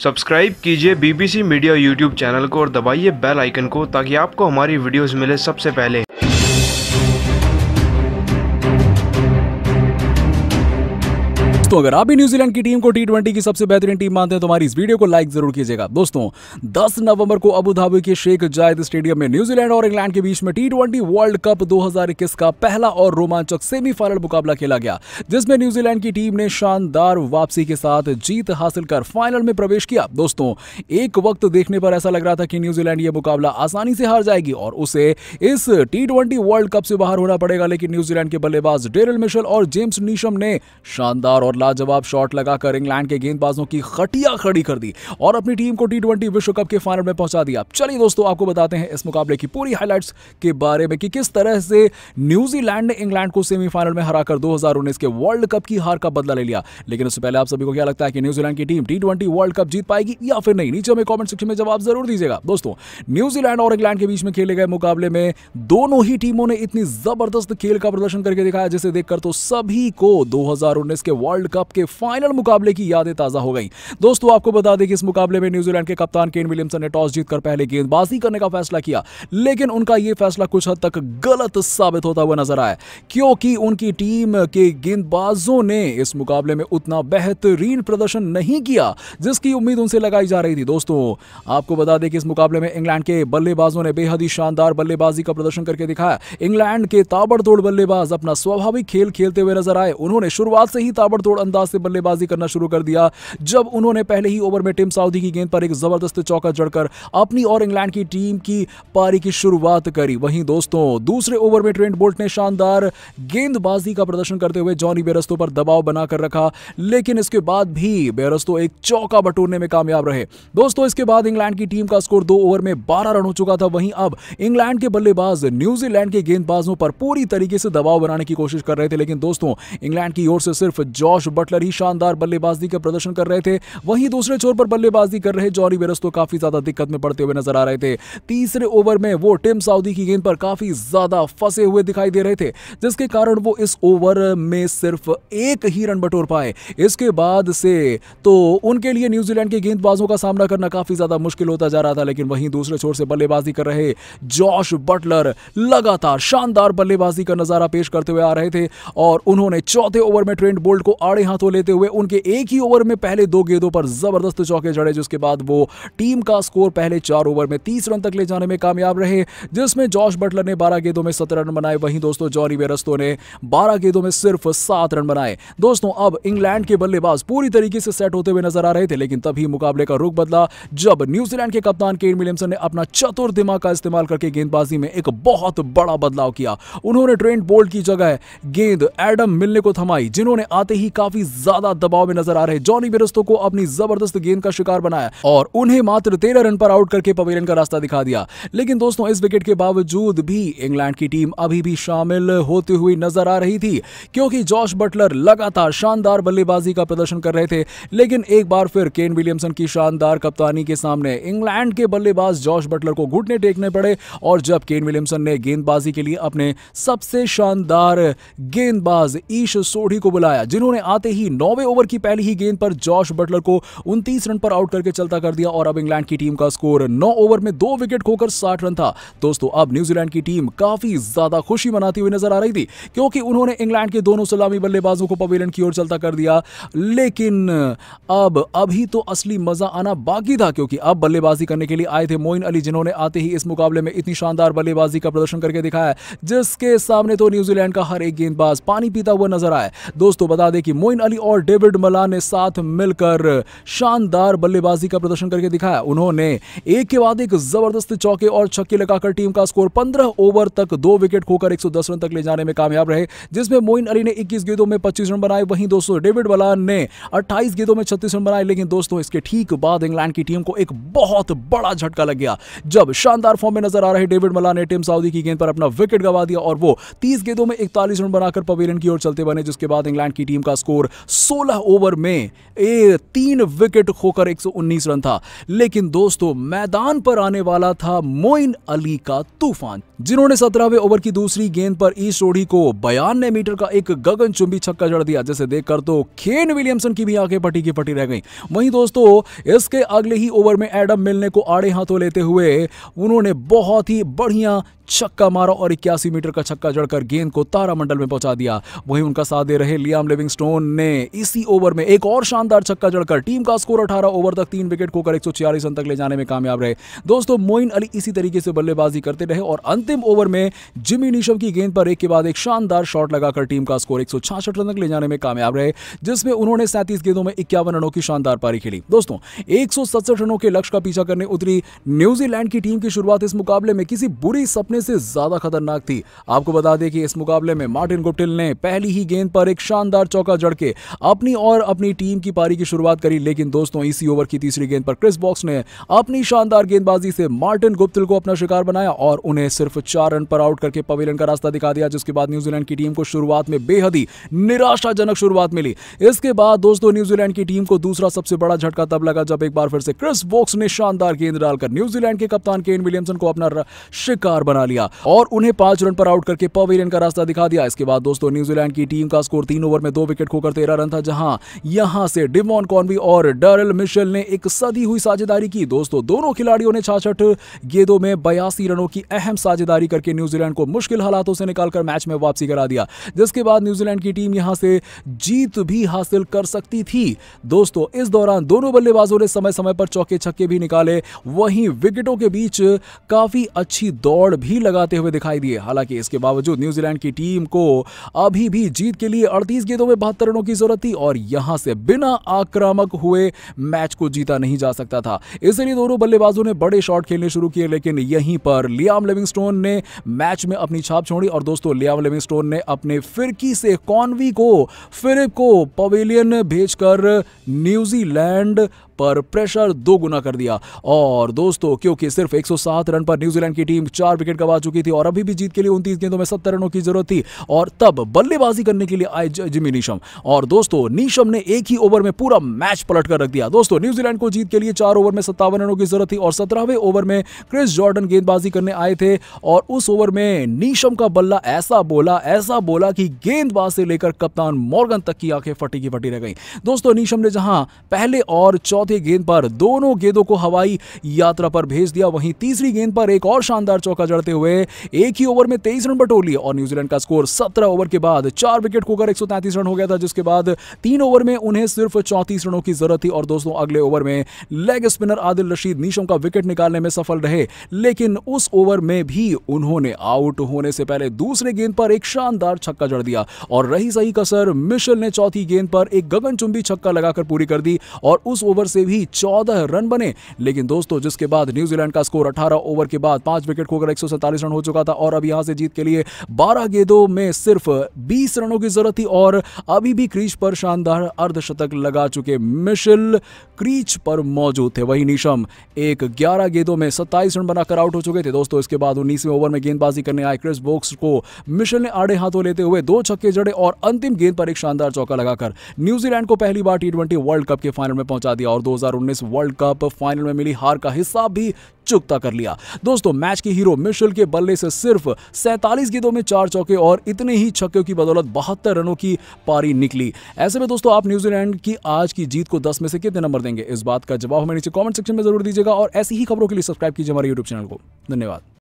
Subscribe कीजिए BBC media YouTube channel को और दबाइए बेल आइकन को ताकि आपको हमारी वीडियोस मिले सबसे पहले। तो अगर आप भी न्यूजीलैंड की टीम को टी20 की सबसे बेहतरीन टीम मानते हैं तो हमारी इस वीडियो को लाइक जरूर कीजिएगा। दोस्तों 10 नवंबर को अबू धाबी के शेख जायद स्टेडियम में न्यूजीलैंड और इंग्लैंड के बीच में टी20 वर्ल्ड कप 2021 का पहला और रोमांचक सेमीफाइनल मुकाबला खेला गया, जिसमें न्यूजीलैंड की टीम ने शानदार वापसी के साथ जीत हासिल कर फाइनल में प्रवेश किया। दोस्तों एक वक्त देखने पर ऐसा लग रहा था कि न्यूजीलैंड यह मुकाबला आसानी से हार जाएगी और उसे इस टी20 वर्ल्ड कप से बाहर होना पड़ेगा, लेकिन न्यूजीलैंड के बल्लेबाज डेरिल मिशेल और जेम्स नीशम ने शानदार और लाजवाब शॉट लगाकर इंग्लैंड के गेंदबाजों की खटिया खड़ी कर दी और अपनी टीम को टी20 विश्व कप के फाइनल में पहुंचा दिया। चलिए दोस्तों आपको बताते हैं इस मुकाबले की पूरी हाइलाइट्स के बारे में कि किस तरह से न्यूजीलैंड ने इंग्लैंड को सेमीफाइनल में हराकर 2019 के वर्ल्ड कप की हार का बदला ले लिया। लेकिन उससे पहले आप सभी को क्या लगता है कि न्यूजीलैंड की टीम टी20 वर्ल्ड कप जीत पाएगी या फिर नहीं? नीचे में कमेंट सेक्शन में जवाब जरूर दीजिएगा। दोस्तों न्यूजीलैंड और इंग्लैंड के बीच में खेले गए मुकाबले में दोनों ही टीमों ने इतनी जबरदस्त खेल का प्रदर्शन करके दिखाया जिसे देखकर तो सभी को 2019 के वर्ल्ड कप के फाइनल मुकाबले की यादें ताजा हो गई। दोस्तों आपको बता दें कि इस मुकाबले में न्यूजीलैंड के कप्तान केन विलियमसन ने टॉस जीतकर पहले गेंदबाजी करने का फैसला किया, लेकिन उनका यह फैसला कुछ हद तक गलत साबित होता हुआ नजर आया, क्योंकि उनकी टीम के गेंदबाजों ने इस मुकाबले में उतना बेहतरीन प्रदर्शन नहीं किया जिसकी उम्मीद उनसे लगाई जा रही थी। दोस्तों आपको बता दें कि इस मुकाबले में इंग्लैंड के बल्लेबाजों ने बेहद ही शानदार बल्लेबाजी का प्रदर्शन करके दिखाया। इंग्लैंड के ताबड़तोड़ बल्लेबाज अपना स्वाभाविक खेल खेलते हुए नजर आए। उन्होंने शुरुआत से ही ताबड़तोड़ अंदाज से बल्लेबाजी करना शुरू कर दिया जब उन्होंने पहले ही ओवर में टिम साउदी की गेंद पर एक जबरदस्त चौका जड़कर अपनी और इंग्लैंड की टीम की पारी की शुरुआत करी। वहीं दोस्तों दूसरे ओवर में ट्रेंट बोल्ट ने शानदार गेंदबाजी का प्रदर्शन करते हुए जॉनी बेयरस्टो पर दबाव बनाकर रखा, लेकिन इसके बाद भी बेयरस्टो एक चौका बटोरने में कामयाब रहे। दोस्तों इसके बाद इंग्लैंड की टीम का स्कोर 2 ओवर में 12 रन हो चुका था। वहीं अब इंग्लैंड के बल्लेबाज न्यूजीलैंड के गेंदबाजों पर पूरी तरीके से दबाव बनाने की कोशिश कर रहे थे, लेकिन दोस्तों इंग्लैंड की ओर से सिर्फ जॉश बटलर ही शानदार बल्लेबाजी का प्रदर्शन कर रहे थे। वहीं दूसरे छोर पर बल्लेबाजी कर रहे जॉनी बेयरस्टो काफी ज्यादा दिक्कत में पड़ते हुए नजर आ रहे थे। तीसरे ओवर में वो टिम साउदी की गेंद पर काफी ज्यादा फंसे हुए दिखाई दे रहे थे, जिसके कारण वो इस ओवर में सिर्फ एक ही रन बटोर पाए। इसके बाद से तो उनके लिए न्यूजीलैंड के गेंदबाजों का सामना करना काफी ज्यादा मुश्किल होता जा रहा था, लेकिन वहीं दूसरे छोर से बल्लेबाजी कर रहे जॉश बटलर लगातार शानदार बल्लेबाजी का नजारा पेश करते हुए आ रहे थे और उन्होंने चौथे ओवर में ट्रेंट बोल्ट को आड़े हाथों लेते हुए उनके एक ही ओवर में पहले 2 गेंदों पर जबरदस्त चौके जड़े, जिसके बाद वो टीम का स्कोर पहले 4 ओवर में 30 रन तक ले जाने में कामयाब रहे, जिसमें जॉश बटलर ने 12 गेंदों में 17 रन बनाए। वहीं दोस्तों जॉनी बेयरस्टो ने 12 गेंदों में सिर्फ 7 रन बनाए। दोस्तों अब इंग्लैंड के बल्लेबाज पूरी तरीके से सेट होते हुए नजर आ रहे थे, लेकिन तभी मुकाबले का रुख बदला जब न्यूजीलैंड के कप्तान केन विलियमसन ने अपना चतुर दिमाग का इस्तेमाल करके गेंदबाजी में एक बहुत बड़ा बदलाव किया। उन्होंने ट्रेंट बोल्ट की जगह गेंद एडम मिलने को थमाई, जिन्होंने आते ही काफी ज्यादा दबाव में नजर आ रहे जॉनी बेयरस्टो को अपनी जबरदस्त गेंद का शिकार बनाया और उन्हें मात्र 13 रन पर आउट करके पवेलियन का रास्ता दिखा दिया। लेकिन दोस्तों इस विकेट के बावजूद भी इंग्लैंड की टीम अभी भी शामिल होती हुई नजर आ रही थी, क्योंकि जॉश बटलर लगातार शानदार बल्लेबाजी का प्रदर्शन कर रहे थे। लेकिन एक बार फिर केन विलियमसन की शानदार कप्तानी के सामने इंग्लैंड के बल्लेबाज जॉश बटलर को घुटने टेकने पड़े और जब केन विलियमसन ने गेंदबाजी के लिए अपने सबसे शानदार गेंदबाज ईश सोढ़ी को बुलाया, जिन्होंने आते ही 9वें ओवर की पहली ही गेंद पर जॉश बटलर को 29 रन पर आउट करके चलता कर दिया और अब इंग्लैंड की टीम का स्कोर 9 ओवर में 2 विकेट खोकर 60 रन था। दोस्तों अब न्यूजीलैंड की टीम काफी ज्यादा खुशी मनाती हुई नजर आ रही थी, क्योंकि उन्होंने इंग्लैंड के दोनों सलामी बल्लेबाजों को पवेलियन की ओर चलता कर दिया। लेकिन अब अभी तो असली मजा आना बाकी था, क्योंकि अब बल्लेबाजी करने के लिए आए थे मोइन अली, जिन्होंने आते ही इस मुकाबले में इतनी शानदार बल्लेबाजी का प्रदर्शन करके दिखाया जिसके सामने तो न्यूजीलैंड का हर एक गेंदबाज पानी पीता हुआ नजर आया। दोस्तों बता दें कि मोइन अली और डेविड मलान ने साथ मिलकर शानदार बल्लेबाजी का प्रदर्शन करके दिखाया। उन्होंने एक के बाद एक जबरदस्त चौके और छक्के लगाकर टीम का स्कोर 15 ओवर तक 2 विकेट खोकर 110 रन तक ले जाने में कामयाब रहे, जिसमें मोइन अली ने 21 गेंदों में 25 रन बनाए। वहीं दोस्तों डेविड मलान ने 28 गेंदों में 36 रन बनाए। लेकिन दोस्तों इसके ठीक बाद इंग्लैंड की टीम को एक बहुत बड़ा झटका लग गया जब शानदार फॉर्म में नजर आ रहे डेविड मलान ने टिम साउदी की गेंद पर अपना विकेट गंवा दिया और वो 30 गेंदों में 41 रन बनाकर पवेलियन की ओर चलते बने, जिसके बाद इंग्लैंड की टीम का स्कोर स्कोर 16 ओवर में 3 विकेट खोकर 119 रन था। लेकिन दोस्तों मैदान पर आने वाला था मोइन अली का तूफान, जिन्होंने 17वें ओवर की दूसरी गेंद पर ईस्ट ओडी को 92 मीटर का एक गगनचुंबी छक्का जड़ दिया, जिसे देखकर तो केन विलियमसन की भी आंखें फटी की फटी रह गईं। वहीं दोस्तों इसके अगले ही ओवर में एडम मिलने को आड़े हाथों लेते हुए उन्होंने बहुत ही बढ़िया छक्का मारा और 81 मीटर का छक्का जड़कर गेंद को तारामंडल में पहुंचा दिया। वहीं उनका साथ दे रहे लियाम लिविंगस्टोन ने इसी ओवर में एक और शानदार छक्का जड़कर टीम का स्कोर 18 ओवर तक 3 विकेट खोकर 146 रन तक ले जाने में कामयाब रहे। दोस्तों मोइन अली इसी तरीके से बल्लेबाजी करते रहे और अंतिम ओवर में जिमी नीशम की गेंद पर एक के बाद एक शानदार शॉट लगाकर टीम का स्कोर 166 रन तक ले जाने में कामयाब रहे, जिसमें उन्होंने 37 गेंदों में 51 रनों की शानदार पारी खेली। दोस्तों 167 रनों के लक्ष्य का पीछा करने उतरी न्यूजीलैंड की टीम की शुरुआत इस मुकाबले में किसी बुरी सपने से ज्यादा खतरनाक थी। आपको बता दें कि इस मुकाबले में मार्टिन गुप्टिल ने पहली ही गेंद पर एक शानदार चौका जड़ के अपनी और अपनी टीम की पारी की शुरुआत करी। लेकिन दोस्तों इसी ओवर की तीसरी गेंद पर क्रिस वॉक्स ने अपनी शानदार गेंदबाजी से मार्टिन गुप्टिल को अपना शिकार बनाया और उन्हें सिर्फ 4 रन पर आउट करके पवेलियन का रास्ता दिखा दिया, जिसके बाद न्यूजीलैंड की टीम को शुरुआत में बेहद ही निराशाजनक शुरुआत मिली। इसके बाद दोस्तों न्यूजीलैंड की टीम को दूसरा सबसे बड़ा झटका तब लगा जब एक बार फिर से क्रिस वॉक्स ने शानदार गेंद डालकर न्यूजीलैंड के कप्तान केन विलियमसन को अपना शिकार बना लिया और उन्हें 5 रन पर आउट करके पवेलियन का रास्ता दिखा दिया। इसके बाद दोस्तों न्यूजीलैंड की टीम का स्कोर 3 ओवर में 2 विकेट खोकर 13 रन था, जहां यहां से डिवॉन कॉनवी और डैरिल मिशेल ने एक सदी हुई साझेदारी की। दोस्तों दोनों खिलाड़ियों ने 66 गेंदों में 82 रनों की अहम साझेदारी करके न्यूजीलैंड को मुश्किल हालातों से निकालकर मैच में वापसी करा दिया, जिसके बाद न्यूजीलैंड की टीम यहां से जीत भी हासिल कर सकती थी। दोस्तों इस दौरान दोनों बल्लेबाजों ने समय समय पर चौके छक्के भी निकाले, वहीं विकेटों के बीच काफी अच्छी दौड़ भी लगाते हुए दिखाई दिए। हालांकि इसके बावजूद न्यूजीलैंड की टीम को अभी भी जीत के लिए 38 गेंदों में 72 रनों की जरूरत थी और यहां से बिना आक्रामक हुए मैच को जीता नहीं जा सकता था। इसलिए दोनों बल्लेबाजों ने बड़े शॉट खेलने शुरू किए, लेकिन यहीं पर लियाम लिविंगस्टोन ने मैच में अपनी छाप छोड़ी और दोस्तों लियाम लिविंगस्टोन ने अपने फिरकी से कॉनवी को फिलिप को पवेलियन भेजकर न्यूजीलैंड पर प्रेशर 2 गुना कर दिया। और दोस्तों क्योंकि सिर्फ 107 रन पर न्यूजीलैंड की टीम 4 विकेट गंवा चुकी थी और अभी भी जीत के लिए 29 गेंदों में 70 रनों की जरूरत थी और तब बल्लेबाजी करने के लिए आए जिमी नीशम और दोस्तों नीशम ने एक ही ओवर में पूरा मैच पलट कर रख दिया। दोस्तों न्यूजीलैंड को जीत के लिए 4 ओवर में 57 रनों की जरूरत थी और 17वें ओवर में क्रिस जॉर्डन गेंदबाजी करने आए थे और उस ओवर में नीशम का बल्ला ऐसा बोला कि गेंदबाज से लेकर कप्तान मॉर्गन तक की आंखें फटी की फटी रह गई। दोस्तों नीशम ने जहां पहले और चौथे गेंद पर दोनों गेंदों को हवाई यात्रा पर भेज दिया, वहीं तीसरी गेंद पर एक और शानदार चौका जड़ते हुए एक ही ओवर में 23 रन बटोर लिए और न्यूजीलैंड का स्कोर 17 ओवर के बाद 4 विकेट खोकर 133 रन हो गया था, जिसके बाद 3 ओवर में उन्हें सिर्फ 34 रनों की जरूरत थी और दोस्तों अगले ओवर में leg spinner Adil Rashid Neesham का विकेट निकालने में सफल रहे, लेकिन उस ओवर में भी उन्होंने आउट होने से पहले दूसरे गेंद पर एक शानदार छक्का जड़ दिया और रही सही कसर मिशेल ने चौथी गेंद पर एक गगनचुंबी छक्का लगाकर पूरी कर दी और उस ओवर से भी 14 रन बने। लेकिन दोस्तों जिसके बाद न्यूजीलैंड का स्कोर 18 ओवर के बाद 5 विकेट खोकर 147 रन हो चुका था और अब यहां से जीत के लिए 12 गेंदों में सिर्फ 20 रनों की जरूरत थी और अभी भी क्रीज पर शानदार अर्धशतक लगा चुके मिशेल क्रीज पर मौजूद थे। वहीं नीशम 11 गेंदों में 27 रन बनाकर आउट हो चुके थे। दोस्तों इसके बाद 19वें ओवर में गेंदबाजी करने आए क्रिस वोक्स को मिशेल ने आड़े हाथों लेते हुए 2 छक्के जड़े और अंतिम गेंद पर एक शानदार चौका लगाकर न्यूजीलैंड को पहली बार T20 वर्ल्ड कप के फाइनल में पहुंचा दिया और 2019 वर्ल्ड कप फाइनल में मिली हार का हिसाब भी चुकता कर लिया। दोस्तों मैच के हीरो मिशेल के बल्ले से सिर्फ 47 गेंदों में 4 चौके और इतने ही छक्कों की बदौलत 72 रनों की पारी निकली। ऐसे में दोस्तों आप न्यूजीलैंड की आज की जीत को 10 में से कितने नंबर देंगे? इस बात का जवाब हमें नीचे कमेंट सेक्शन में जरूर दीजिएगा और ऐसी ही खबरों के लिए सब्सक्राइब कीजिए हमारे यूट्यूब चैनल को। धन्यवाद।